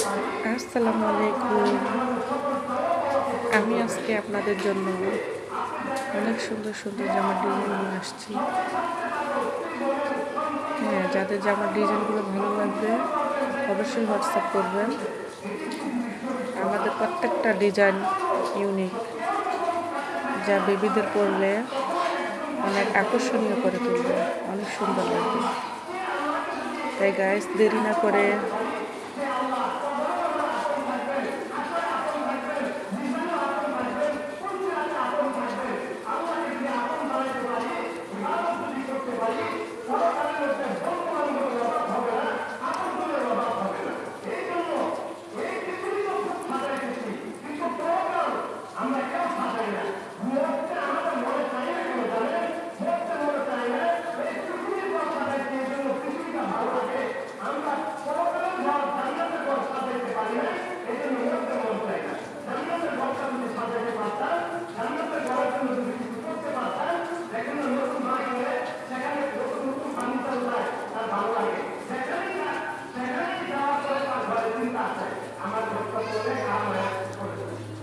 আসসালামু আলাইকুম। আমি আজকে আপনাদের জন্য অনেক সুন্দর সুন্দর জামার ডিজাইন নিয়ে আসছি। হ্যাঁ, যাদের জামার ডিজাইনগুলো ভালো লাগবে অবশ্যই হোয়াটসঅ্যাপ করবেন। আমাদের প্রত্যেকটা ডিজাইন ইউনিক, যা বেবিদের পরলে অনেক আকর্ষণীয় করে তুলবে, অনেক সুন্দর লাগবে। তাই গাইস, দেরি না করে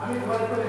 আমি ভয় করে